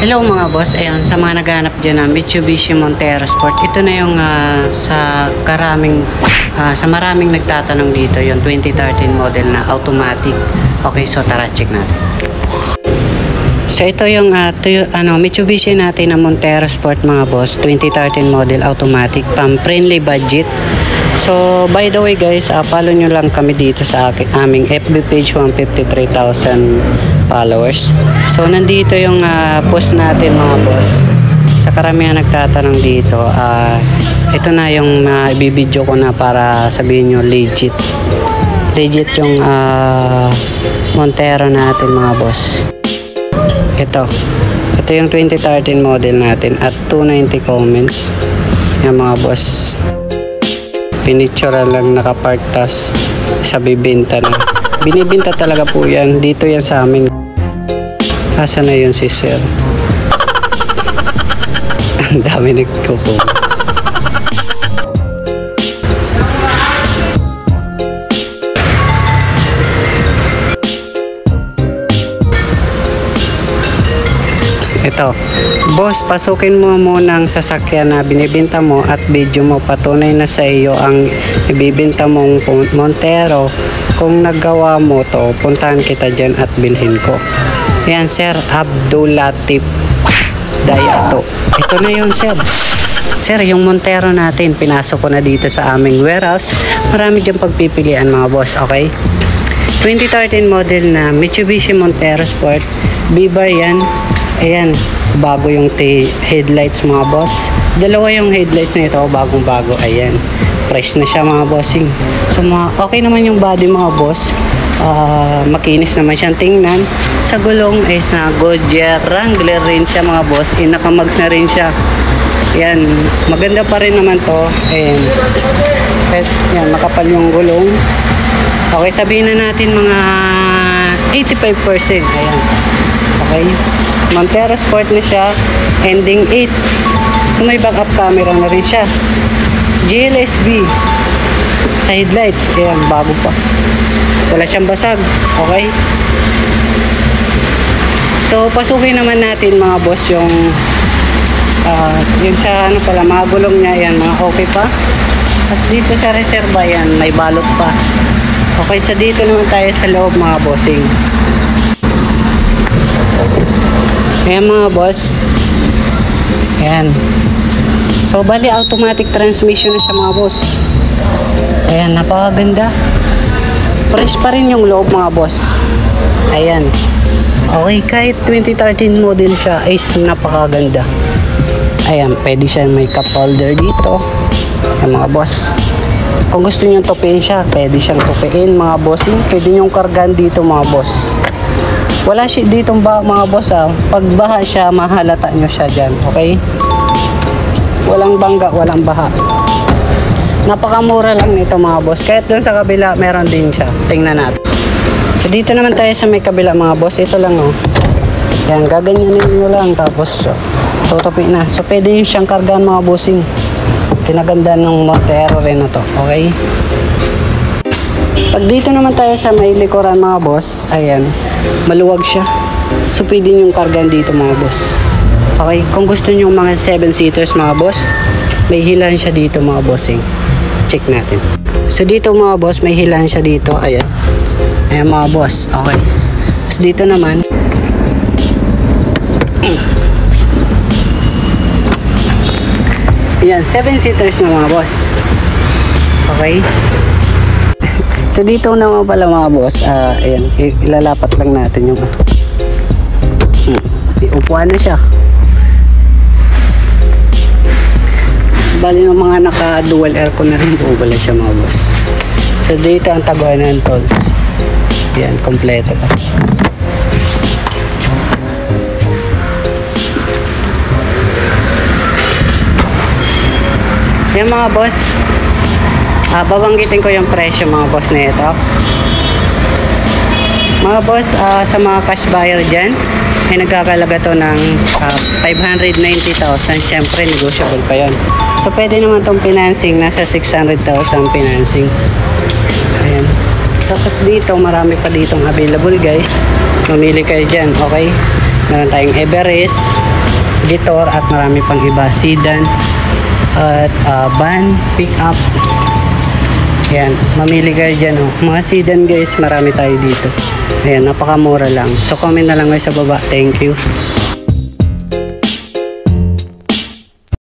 Hello mga boss, ayun, sa mga naghahanap dyan ng Mitsubishi Montero Sport, ito na yung sa maraming nagtatanong dito, yung 2013 model na automatic. Okay, so tara check natin. So ito yung Mitsubishi natin na Montero Sport mga boss, 2013 model automatic, pang friendly budget. So by the way guys, follow nyo lang kami dito sa aming FB page, 153,000 followers. So nandito yung post natin mga boss. Sa karamihan nagtatanong dito, ito na yung ibibidyo ko na para sabihin nyo legit yung Montero natin mga boss. Ito yung 2013 model natin at 290 comments yung mga boss. Pinicture lang nakapark, tas sa bibenta na. Binibinta talaga po yan. Dito yan sa amin. Asa na yun si sir? Ang dami nagkupo. Ito, boss, pasukin mo muna ang sasakyan na binibenta mo at video mo. Patunay na sa iyo ang ibibenta mong Montero. Kung naggawa mo to, puntahan kita dyan at bilhin ko. Yan sir, Abdul Latif Dayato. Ito na yun sir. Sir, yung Montero natin, pinasok ko na dito sa aming warehouse. Marami dyan pagpipilian mga boss, okay? 2013 model na Mitsubishi Montero Sport. B-bar yan. Ayan, bago yung headlights mga boss. Dalawa yung headlights na ito, bagong bago. Ayan, fresh na siya mga bossing. So okay naman yung body mga boss. Makinis naman siyang tingnan. Sa gulong is na Goodyear Wrangler rin siya mga boss. Nakamags na rin siya. Ayan, maganda pa rin naman to. Ayan, yan, makapal yung gulong. Okay, sabihin na natin mga 85%. Ayan, okay. Montero Sport na siya, ending 8. So may backup camera na rin siya. GLSB side lights, ayan, bago pa. Wala siyang basag, okay? So pasukin naman natin mga boss yung yun sa mga gulong niya, ayan, mga okay pa. Tapos dito sa reserva, yan, may balot pa. Okay, so dito naman tayo sa loob mga bossing. Ayan mga boss. Ayan. So bali automatic transmission na siya mga boss. Ayan, napakaganda. Fresh pa rin yung loob mga boss. Ayan. Okay, kahit 2013 model siya is napakaganda. Ayan, pwede siya may cup holder dito. Ayan mga boss. Kung gusto niyo tupiin siya, pwede siyang tupiin mga bossing. Pwede niyo kargan dito mga boss. Wala siya ditong mga boss pag baha siya, mahalata nyo siya dyan, okay? Walang bangga, walang baha. Napakamura lang nito mga boss. Kahit dun sa kabila, meron din siya. Tingnan natin. So dito naman tayo sa may kabila mga boss. Ito lang yan, gaganyanin nyo lang. Tapos tutupi na. So pwede yung siyang kargaan mga bossing. Kinaganda ng Montero rin na to, okay? Pag dito naman tayo sa may likuran mga boss, ayan, maluwag siya. So pwede yung kargan dito mga boss. Okay, kung gusto nyo mga 7-seaters mga boss, may hilan siya dito mga bossing. Check natin. So dito mga boss, may hilan siya dito. Ayan. Ayan mga boss. Okay. Tapos dito naman, ayan, 7-seaters na mga boss. Okay. So dito naman pala mga boss, ayan, ilalapat lang natin yung upuan na siya. Bali ng mga naka dual aircon na rin po pala siya mga boss. So dito ang taguan ng tolls. Ayan, kompleto pa. Ayan mga boss, babanggitin ko yung presyo mga boss na ito. Mga boss, sa mga cash buyer dyan, ay nagkakalaga to ng 590,000. Siyempre, negotiable pa yon. So, pwede naman tong financing. Nasa 600,000 financing. Ayan. Tapos dito, marami pa ditong available guys. Mamili kayo dyan, okay? Meron tayong Everest, Vitor at marami pang iba. Sedan at van, pick-up. Ayan, mamili kayo dyan. Oh. Mga sedan guys, marami tayo dito. Ayan, napakamura lang. So comment na lang kayo sa baba. Thank you.